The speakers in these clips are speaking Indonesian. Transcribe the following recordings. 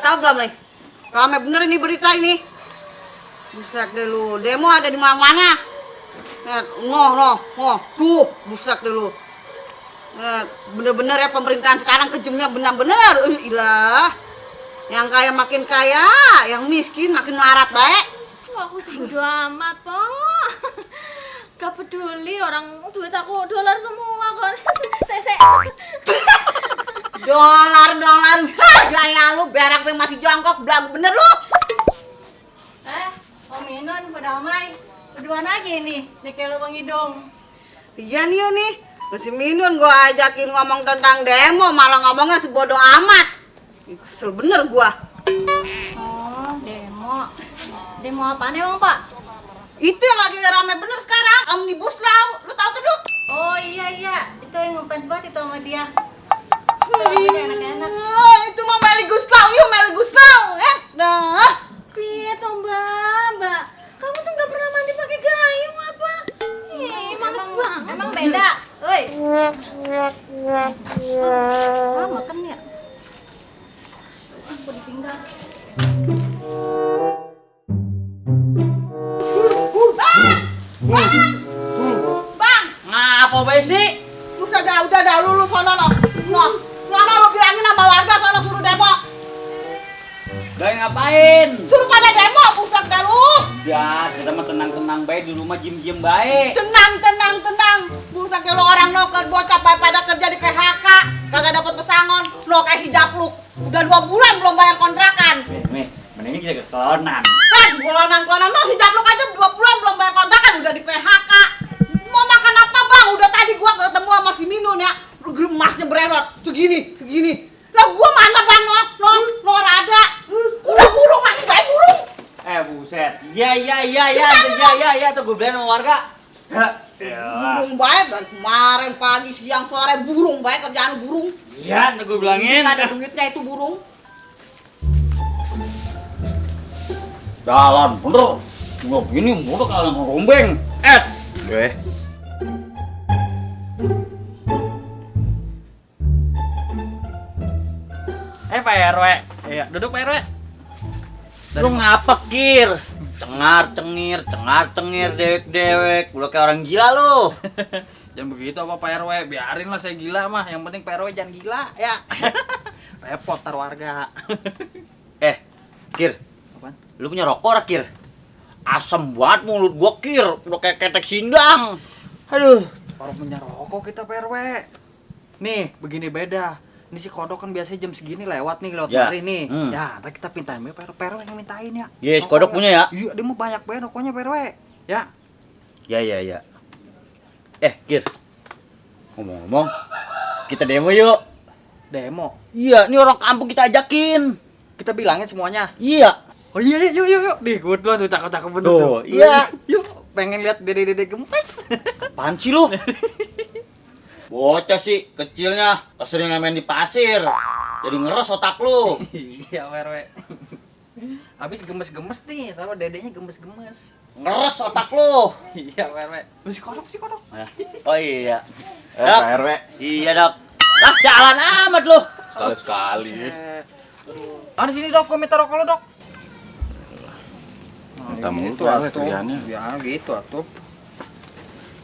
udah tahu belum nih? Rame bener ini berita ini. Buset deh lu, demo ada di mana-mana. Noh, tuh, buset deh lu. Bener-bener ya pemerintahan sekarang kejamnya bener-bener. Ilah. Yang kaya makin kaya, yang miskin makin melarat baik. Aku sih bodo amat, Po. Gak peduli orang duit aku dolar semua kok. Sese. Dolar. Gaya lu berak masih jongkok, belagu bener lu. Om Inon pada Amai. Berduaan lagi nih, kayak lubang hidung. Iya nih. Masih Minun gua ajakin ngomong tentang demo, malah ngomongnya sebodoh amat. Kesel bener gua. Oh, demo. Demo apaan emang, Pak? Itu yang lagi rame bener sekarang, Omnibus Law. Lu tahu tuh, Duk? Oh iya, itu yang ngefans banget itu sama dia. Enak-enak. Itu mah Meli Guslau. Nah. Piye toh, Mbak? Kamu tuh nggak pernah mandi pakai gayung apa? Males banget. Emang beda. Woi. Sama kan ya? Aku ditinggal. Bang. Ngapa bae sih? Udah dah lu sono no. Sono lu bilangin sama warga sono suruh demo. Bae ngapain? Suruh pada demo, pusat dah lu. Ya, kita mah tenang-tenang bae di rumah jiem-jiem bae. Tenang. Buset lu orang no bocah pada kerja di PHK, kagak dapat pesangon, lo kayak hijab lu. Udah 2 bulan belum bayar kontrakan. Mendingnya kita ke konan. Konan lo hijab lu aja 2 bulan belum bayar kontrakan udah di PHK. Mau makan apa, Bang? Udah tadi gua ketemu sama si Minun ya. Gemasnya bererot segini. Lah gua mana, Bang? No rada. Udah burung lagi, baik burung. Buset. Iya, tuh gue bilang sama warga. Burung baik dari kemarin pagi, siang, sore burung baik kerjaan burung. Iya, gue bilangin. Nggak ada duitnya itu burung. Jalan bener. Nggak begini mudah kalian ngerombeng. Gue. Pak RW. Iya, duduk Pak RW. Lu ngapa Kir? Cengar-cengir, dewek-dewek. Udah kayak orang gila lu. Jangan begitu apa Pak RW, biarin lah saya gila mah. Yang penting Pak RW jangan gila ya. Repot tar warga. Kir. Apaan? Lu punya rokok ora, Kir? Asem banget mulut gua, Kir. Udah kayak ketek sindang. Aduh. Baru punya rokok kita Pak RW. Nih, begini beda. Ini si kodok kan biasanya jam segini lewat Ya. mari nih. Hmm. Ya, ntar kita pintain Pak RW yang mintain ya. Yes, Rokok kodok punya ya? Iya, dia mau banyak banget rokoknya Pak RW. Ya. Ya. Kir. Ngomong-ngomong, kita demo yuk. Demo. Iya, ini orang kampung kita ajakin. Kita bilangin semuanya. Iya. Oh iya, yuk. Nih, gue tuh cakep-cakep bener Tuh, tuh. iya. Yuk, pengen lihat dede-dede gempes. Apaan sih lu? Bocah sih, kecilnya keseringan main di pasir. Jadi ngeres otak lu. Iya, Pak RW. Habis gemes-gemes nih, sama dedenya gemes-gemes. Ngeres otak lu. Iya, Pak RW. Si kodok. Oh iya. Pak RW. Iya, Dok. Lah, jalan amat lu. Sekali-sekali. Di sini dok, gue minta rokok lo dok. Minta mulu Gitu tuh RW atuh. kerjaannya. Ya gitu atuh.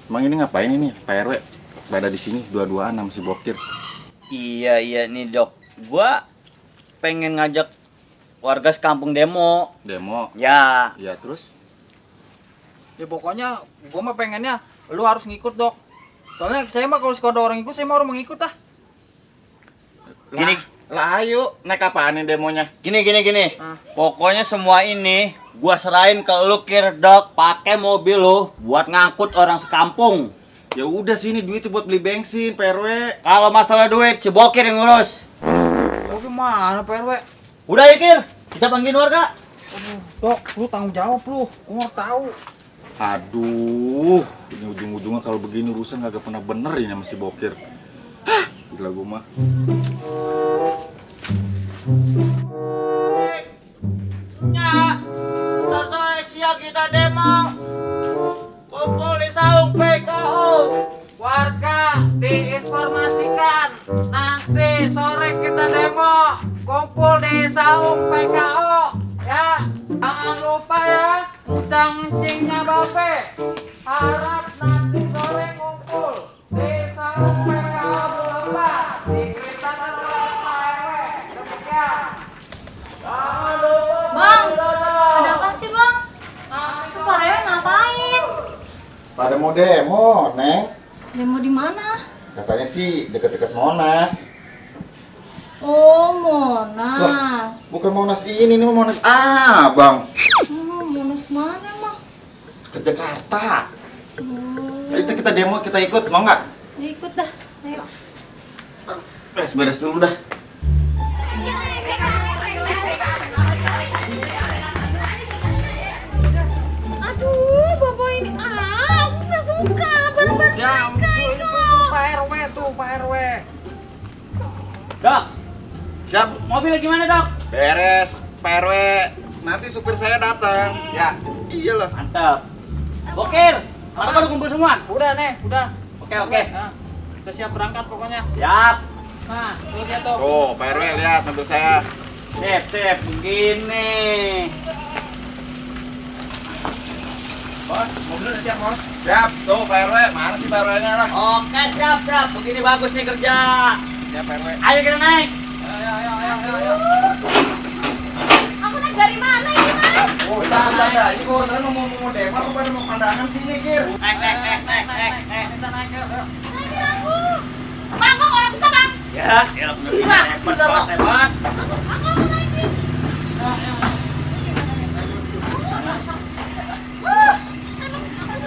Emang ini ngapain ini Pak RW? Pada di sini dua-duaan sama si Bokir. Iya nih, Dok. Gua pengen ngajak warga sekampung demo. Demo. Ya. Ya terus? Ya pokoknya gue mah pengennya lu harus ngikut dok. Soalnya saya mah kalau ada orang ikut, saya mau orang mengikut ah. Gini. Lah ayo, naik apaan nih demonya? Gini. Ah. Pokoknya semua ini gua serahin ke lu, Kir, Dok. Pakai mobil lu buat ngangkut orang sekampung. Ya udah sini duit buat beli bensin Pak RW. Kalau masalah duit, si Bokir yang ngurus. Oh gimana Pak RW? Udah ya, Kir. Kita panggilin warga. Dok, lu tanggung jawab lu. Gue mau tahu. Aduh, ini ujung-ujungnya kalau begini urusan kagak pernah bener ini sama si Bokir. Hah, gila gua mah. Ya, sore siang kita demo. Kumpul di saung PKO. Warga diinformasikan nanti sore kita demo. Kumpul di saung PKO ya. Jangan lupa ya, cangcingnya Bape. Harap nanti sore ngumpul di saung PKO Bulembang. Diberitakan oleh Pak RW. Demikian. Jangan lupa. Bang, ada apa sih bang? Itu Pak Rewe ngapain? Pada mau demo, Neng. Demo di mana? Katanya sih deket-deket Monas. Oh, Monas. Bukan Monas ini mah Monas Abang. Monas mana emang? Ke Jakarta. Oh, Ya, kita demo, kita ikut, mau nggak? ya ikut dah. Ayo. Beres-beres dulu dah. Aduh, bapak ini aku nggak suka barang-barang Ya, mereka itu. Pak RW tuh, Pak RW. Dok, Siap. mobil gimana dok? Beres, PRW. Nanti supir saya datang. Ya, iyalah. Mantap. Bokir, mana baru kumpul semua? Udah nih, udah. Oke. Nah, kita siap berangkat pokoknya. Siap. Nah, tuh lihat tuh. Oh, PRW lihat mobil saya. Sip, begini. Bos, mobil udah siap, Bos. Siap. Tuh PRW, mana sih PRW-nya lah? Oke, siap. Begini bagus nih kerja. Siap PRW. Ayo kita naik. Ayo. Aku naik dari mana ini mas? Oh, dah. Ini orderan mau demo apa pada mau pandangan sini, Kir? Naik. Kita naik yuk. Naikin aku. Bang, kok orang bisa bang? Ya, bener. Hebat. Aku mau naikin.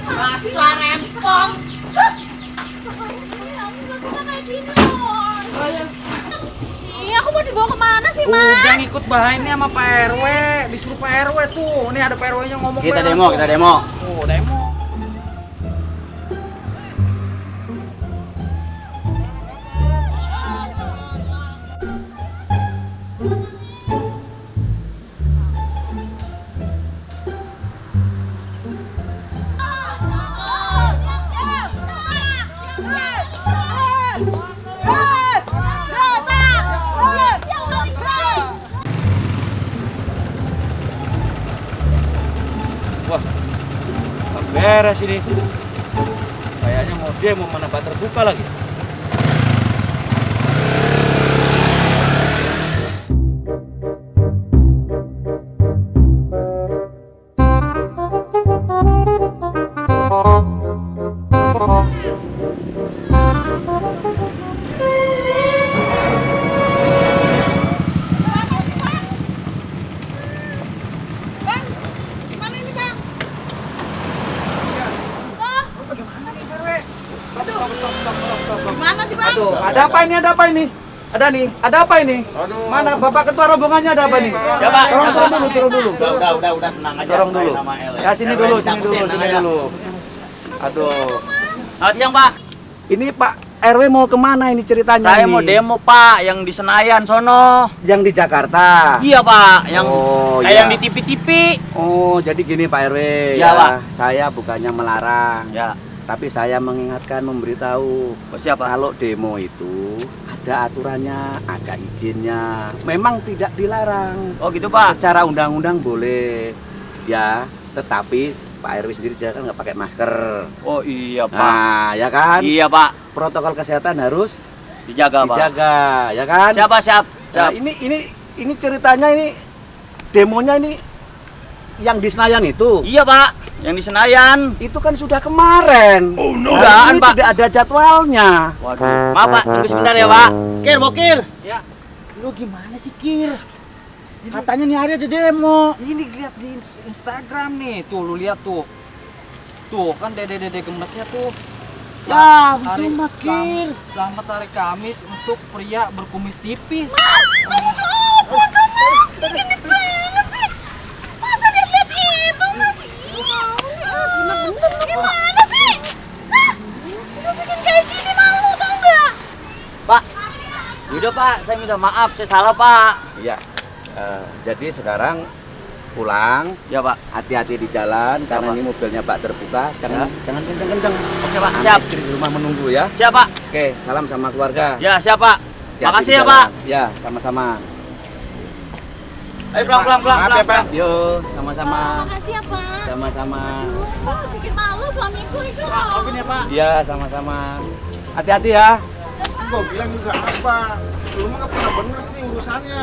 Mati lah rempong. Ih, aku mau dibawa kemana sih mas? Udah ngikut bahannya sama Pak RW, disuruh Pak RW tuh. Nih ada Pak RW-nya ngomong. Kita bareng demo. tuh. Oh, demo. Wah, nggak beres ini. Kayaknya mau demo mana pak terbuka lagi. Bang, gimana ini bang? Gimana sih bang? Aduh, ada apa ini? Ada apa ini? Aduh. Mana Bapak Ketua rombongannya ada apa nih? Ya, Pak. Turun dulu. Udah tenang aja. Dorong dulu. Sama El. Ya sini RW dulu. dicakutin, tenang aja. Aduh. Selamat siang, Pak. Ini Pak RW mau kemana ini ceritanya? Saya ini? mau demo, Pak, yang di Senayan sono. Yang di Jakarta. Iya, Pak, yang Oh, kayak iya. yang di TV-TV. Oh, jadi gini Pak RW. Iya, Pak. Saya bukannya melarang. Ya, Tapi saya mengingatkan, memberitahu siapa? kalau demo itu ada aturannya, ada izinnya. Memang tidak dilarang. Oh, gitu, Pak. Secara undang-undang boleh, ya. Tetapi Pak RW sendiri saya kan nggak pakai masker. Oh, iya, Pak. Nah, ya kan? Iya, Pak. Protokol kesehatan harus Dijaga, Pak. dijaga, ya kan? Siap. Nah, ini ceritanya ini demonya ini yang di Senayan itu. Iya, Pak. Yang di Senayan. Itu kan sudah kemarin. Oh no. Udahan, ini Pak. tidak ada jadwalnya. Waduh. Maaf, Pak. Tunggu sebentar ya, Pak. Bokir. Ya. Lu gimana sih, Kir? Katanya nih hari ada demo. Ini lihat di Instagram nih, tuh lu lihat tuh. Tuh kan dede-dede gemesnya tuh. Ya, Hari- betul Makir. Selamat hari Kamis untuk pria berkumis tipis. Masa lihat-lihat itu mas? Gimana sih? Hah? Udah bikin kayak gini malu tau nggak? Pak. Udah, Pak. Saya minta maaf. Saya salah, Pak. Iya. Jadi sekarang pulang, Ya, Pak. hati-hati di jalan karena Pak. ini mobilnya Pak terbuka. Jangan kenceng-kenceng. Oke, Pak. Anak Siap. istri di rumah menunggu ya. Siap, Pak. Oke, salam sama keluarga. Ya, siap, Pak. Hati-hati Makasih di ya, jalan. Pak. Ya, sama-sama. Ayo pelan. Maaf ya, Pak. Yo, sama-sama. Makasih ya, Pak. Sama-sama. Wah, bikin malu suamiku itu. Maafin ya Pak. Iya, sama-sama. Hati-hati ya. Gua bilang juga apa? Lu mah nggak pernah bener sih urusannya.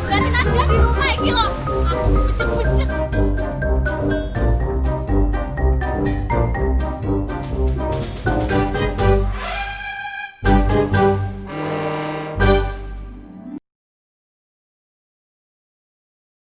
Gantiin aja di rumah ini loh. Aku